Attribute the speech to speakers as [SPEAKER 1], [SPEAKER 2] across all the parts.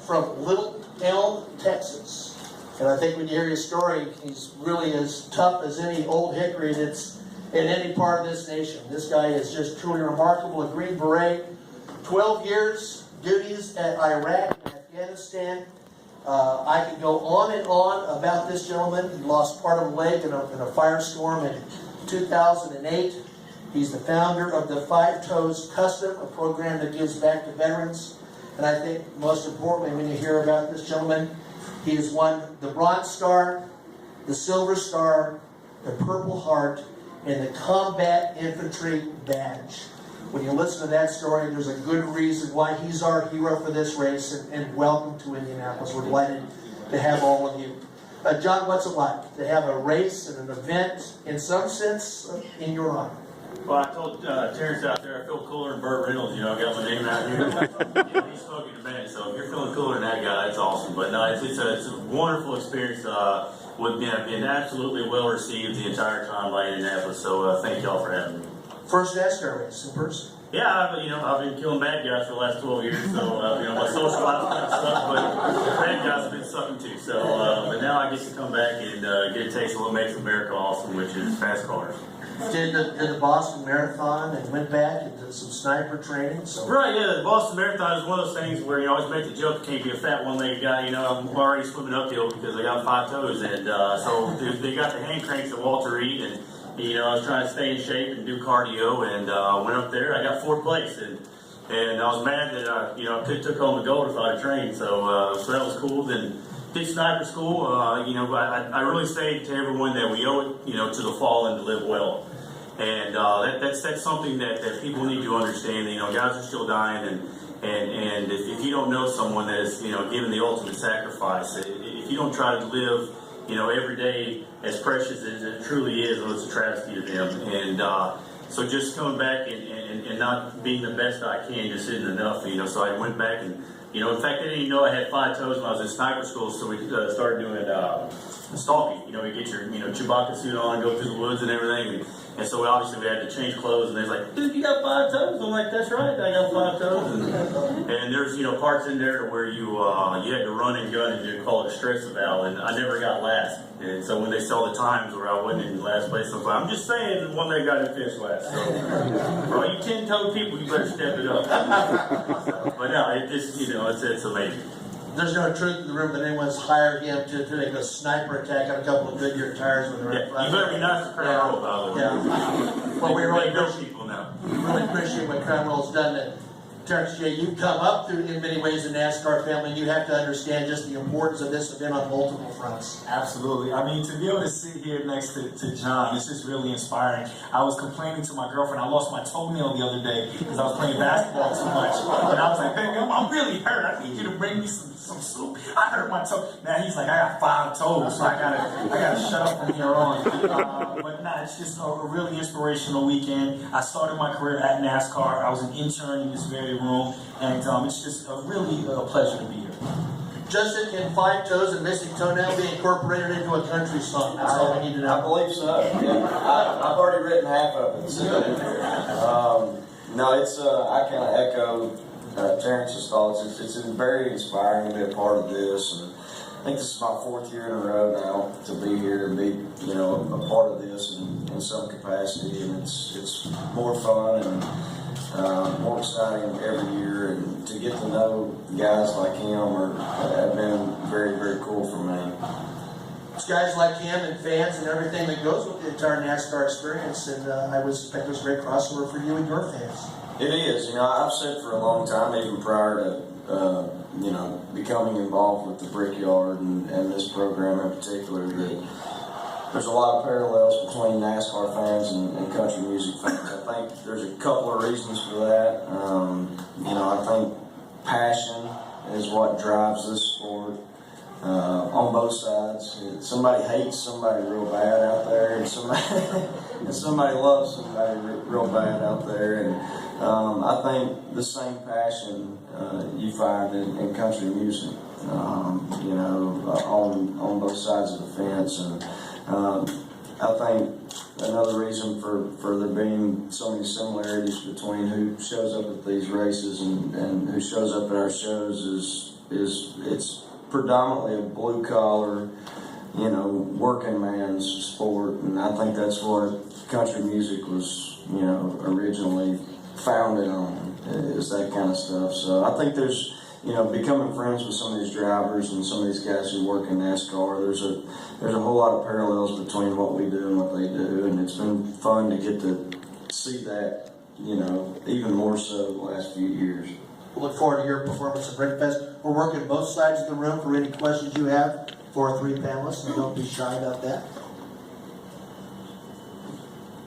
[SPEAKER 1] from Little Elm, Texas. And I think when you hear his story, he's really as tough as any old hickory that's in any part of this nation. This guy is just truly remarkable. A Green Beret, 12 years duties at Iraq and Afghanistan. I could go on and on about this gentleman. He lost part of a leg in a firestorm in 2008. He's the founder of the Five Toes Custom, a program that gives back to veterans. And I think most importantly, when you hear about this gentleman, he has won the Bronze Star, the Silver Star, the Purple Heart, and the Combat Infantry Badge. When you listen to that story, there's a good reason why he's our hero for this race, and welcome to Indianapolis. We're delighted to have all of you. John, what's it like to have a race and an event, in some sense, in your honor?
[SPEAKER 2] Well, I told Terrence out there I feel cooler than Burt Reynolds, you know, I got my name out here. He's spoken to me, so if you're feeling cooler than that guy, that's awesome. But no, it's a wonderful experience. With being absolutely well received the entire time by Indianapolis, so thank y'all for having me.
[SPEAKER 1] First NASCAR race in person.
[SPEAKER 2] Yeah, I've been killing bad guys for the last 12 years, so my social life kind of sucked, but bad guys have been sucking too. So, but now I get to come back and get a taste of what makes America awesome, which is fast cars.
[SPEAKER 1] Did the Boston Marathon and went back and did some sniper training. So.
[SPEAKER 2] Right, yeah, the Boston Marathon is one of those things where you always make the joke, you can't be a fat one-legged guy. I'm already swimming uphill because I got 5 toes, and so they got the hand cranks at Walter Reed, and I was trying to stay in shape and do cardio, and went up there. I got 4th place, and I was mad that I could have took home the gold if I had trained. So that was cool. Then did sniper school. I really say to everyone that we owe it, to the fallen to live well. And that's something that people need to understand. Guys are still dying, and if you don't know someone that is given the ultimate sacrifice, if you don't try to live every day as precious as it truly is, well, it's a travesty to them. And so just coming back and not being the best I can just isn't enough. So I went back and in fact, I didn't even know I had 5 toes when I was in sniper school. So we started doing stalking. You get your Chewbacca suit on, go through the woods and everything. And so obviously we had to change clothes, and they're like, "Dude, you got 5 toes?" I'm like, "That's right, I got 5 toes." And there's parts in there to where you had to run and gun, and you call it a stress eval, and I never got last. And so when they saw the times where I wasn't in last place, I'm just saying that one day got to finish last. So for all you 10-toe people, you better step it up. But no, it's amazing.
[SPEAKER 1] There's no truth in the room that anyone's hired him to make a sniper attack on a couple of Goodyear tires when they're
[SPEAKER 2] in front. You better be nice to Crown Roll, by the way.
[SPEAKER 1] Yeah. Well, we really appreciate what Crown Roll's done. That Terrence, you come up through in many ways the NASCAR family. You have to understand just the importance of this event on multiple fronts.
[SPEAKER 3] Absolutely. To be able to sit here next to John, this is really inspiring. I was complaining to my girlfriend. I lost my toenail the other day because I was playing basketball too much. And I was like, "Baby, I'm really hurt. I need you to bring me some soup. I hurt my toe." Now he's like, "I got 5 toes, so I gotta shut up from here on." But nah, it's just a really inspirational weekend. I started my career at NASCAR. I was an intern in this very room, and it's just really a pleasure to be here.
[SPEAKER 1] Justin, can 5 toes and missing toenail be incorporated into a country song? That's all we need to know.
[SPEAKER 4] I believe so. Yeah. I've already written half of it. So, no, it's I kind of echo Terrence's thoughts. It's very inspiring to be a part of this, and I think this is my 4th year in a row now to be here and be a part of this in some capacity, and it's more fun and more exciting every year, and to get to know guys like him have been very, very cool for me.
[SPEAKER 1] It's guys like him and fans and everything that goes with the entire NASCAR experience, and I would suspect there's a great crossover for you and your fans.
[SPEAKER 4] It is. I've said for a long time, even prior to becoming involved with the Brickyard and this program in particular, that there's a lot of parallels between NASCAR fans and country music fans. I think there's a couple of reasons for that. I think passion is what drives this sport on both sides. Somebody hates somebody real bad out there, and somebody loves somebody real bad out there. And I think the same passion you find in country music, on both sides of the fence. And I think another reason for there being so many similarities between who shows up at these races and who shows up at our shows is it's predominantly a blue collar, you know, working man's sport, and I think that's what country music was, you know, originally founded on, is that kind of stuff. So I think there's, you know, becoming friends with some of these drivers and some of these guys who work in NASCAR, there's a whole lot of parallels between what we do and what they do, and it's been fun to get to see that, you know, even more so the last few years.
[SPEAKER 1] We'll look forward to your performance at Brickfest. We're working both sides of the room for any questions you have for our three panelists, and don't be shy about that.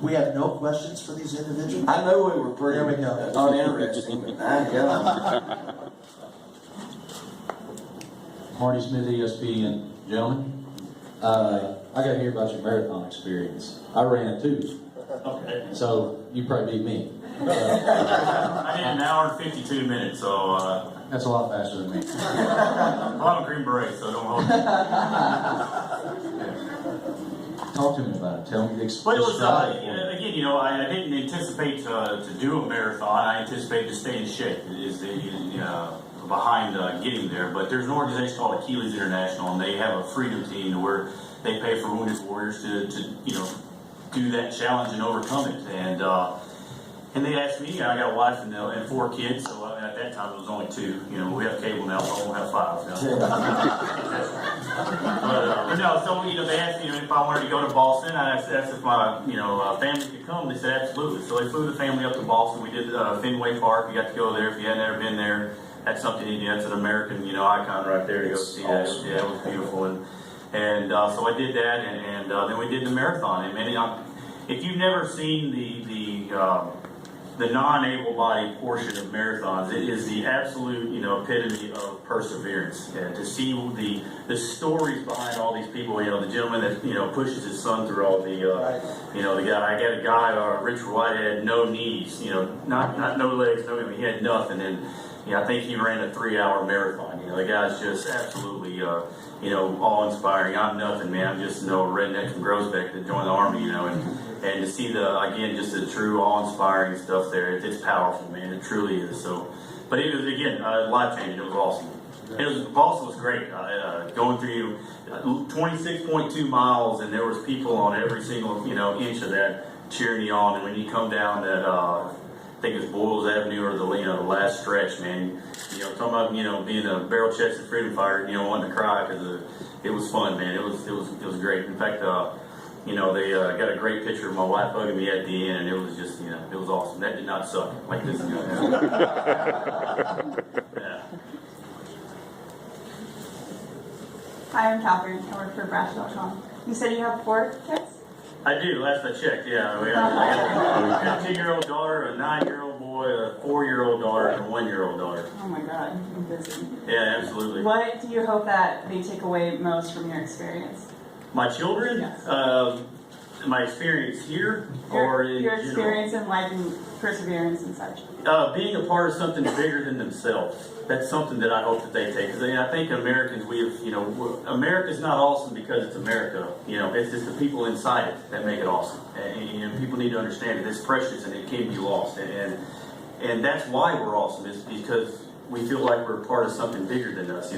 [SPEAKER 1] We have no questions for these individuals?
[SPEAKER 4] I know we were pretty
[SPEAKER 1] There we go.
[SPEAKER 4] uninteresting, but yeah.
[SPEAKER 5] Marty Smith, ESPN. Gentlemen, I got to hear about your marathon experience. I ran it too,
[SPEAKER 2] Okay.
[SPEAKER 5] so you probably beat me.
[SPEAKER 2] I did an hour and 52 minutes, so
[SPEAKER 5] That's a lot faster than me.
[SPEAKER 2] well, I'm a Green Beret, so don't hold me.
[SPEAKER 5] Talk to me about it. Tell me the
[SPEAKER 2] But it was,
[SPEAKER 5] describe it for me.
[SPEAKER 2] again, you know, I didn't anticipate to do a marathon. I anticipated to stay in shape. Is the behind getting there. But there's an organization called Achilles International, and they have a freedom team where they pay for wounded warriors to you know, do that challenge and overcome it. And they asked me. I got a wife and 4 kids, so at that time it was only 2. You know, we have cable now, so we'll have 5 now. But no, so you know, they asked me if I wanted to go to Boston. I asked if my family could come. They said absolutely. So they flew the family up to Boston. We did Fenway Park. You got to go there if you had never been there. That's something you do. That's an American icon right there to go see that.
[SPEAKER 4] Awesome.
[SPEAKER 2] Yeah, it was beautiful. And so I did that, and then we did the marathon. And man, if you've never seen the non-able-bodied portion of marathons, it is the absolute, epitome of perseverance. And to see the stories behind all these people, the gentleman that, pushes his son through all the, the guy, I got a guy, Richard White, had no knees, not no legs, he had nothing. And, I think he ran a 3-hour marathon. The guy's just absolutely, awe-inspiring. I'm nothing, man. I'm just, a redneck from Groesbeck that joined the Army, and to see just the true awe-inspiring stuff there, it's powerful, man. It truly is. So, but it was, again, life-changing. It was awesome. Boston was great. Going through 26.2 miles, and there was people on every single, inch of that cheering you on. And when you come down that, I think it's Boyles Avenue or the last stretch, man. Talking about being a barrel-chested freedom fighter, wanting to cry because it was fun, man. It was great. In fact, they got a great picture of my wife hugging me at the end, and it was just it was awesome. That did not suck like this is gonna happen. Yeah.
[SPEAKER 6] Hi, I'm Catherine. I work for Brash.com. You said you have 4 kids?
[SPEAKER 2] I do. Last I checked, yeah. I got a 10-year-old daughter, a 9-year-old boy, a 4-year-old daughter, and a 1-year-old daughter.
[SPEAKER 6] Oh my God, you're busy.
[SPEAKER 2] Yeah, absolutely.
[SPEAKER 6] What do you hope that they take away most from your experience?
[SPEAKER 2] My children,
[SPEAKER 6] Yes.
[SPEAKER 2] My experience here, or in
[SPEAKER 6] your
[SPEAKER 2] general?
[SPEAKER 6] experience in life and perseverance and such.
[SPEAKER 2] Being a part of something bigger than themselves. That's something that I hope that they take. Because I think Americans, America's not awesome because it's America. It's just the people inside it that make it awesome. And people need to understand that it's precious and it can't be lost. And that's why we're awesome, is because we feel like we're part of something bigger than us.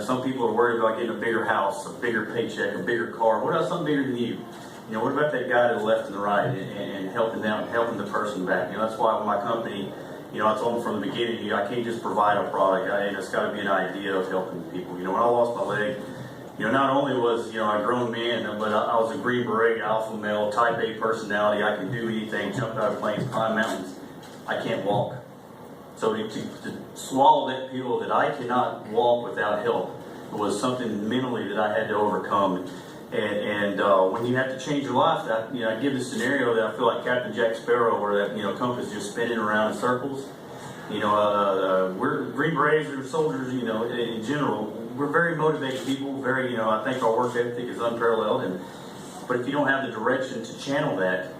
[SPEAKER 2] Some people are worried about getting a bigger house, a bigger paycheck, a bigger car. What about something bigger than you? What about that guy to the left and the right and helping them, helping the person back? That's why with my company, I told them from the beginning, I can't just provide a product. It's got to be an idea of helping people. When I lost my leg, not only was, a grown man, but I was a Green Beret, alpha male, type A personality. I can do anything, jump out of planes, climb mountains. I can't walk. So to swallow that pill that I cannot walk without help was something mentally that I had to overcome. And when you have to change your life, I give this scenario that I feel like Captain Jack Sparrow, where that compass just spinning around in circles. We're Green Berets or soldiers. In general, we're very motivated people. Very, I think our work ethic is unparalleled. But if you don't have the direction to channel that,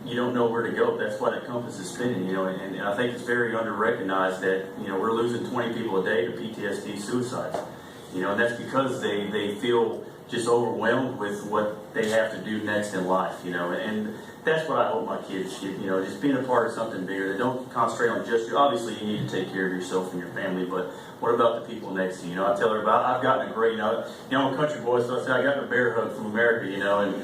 [SPEAKER 2] you don't know where to go. That's why the compass is spinning. And I think it's very under-recognized that we're losing 20 people a day to PTSD, suicides. You know, and that's because they feel just overwhelmed with what they have to do next in life, you know, and that's what I hope my kids get, you know, just being a part of something bigger. They don't concentrate on just you. Obviously, you need to take care of yourself and your family, but what about the people next to you? You know, I tell her about, I've gotten a great, you know, I'm a country boy, so I say I got a bear hug from America, you know, and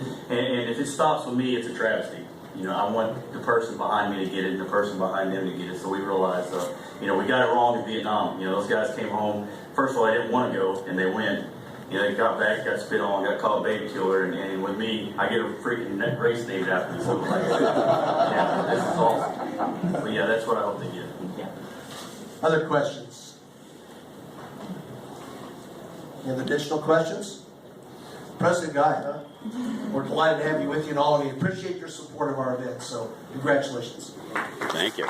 [SPEAKER 2] if it stops with me, it's a travesty. You know, I want the person behind me to get it and the person behind them to get it. So we realized, you know, we got it wrong in Vietnam. You know, those guys came home. First of all, they didn't want to go, and they went. You know, they got back, got spit on, got called a baby killer, and with me, I get a freaking race named after me. So like, yeah, this is awesome. But yeah, that's what I hope they get. Yeah.
[SPEAKER 1] Other questions? Any additional questions? President Guy, we're delighted to have you with you and all of you. Appreciate your support of our event, so congratulations.
[SPEAKER 7] Thank you.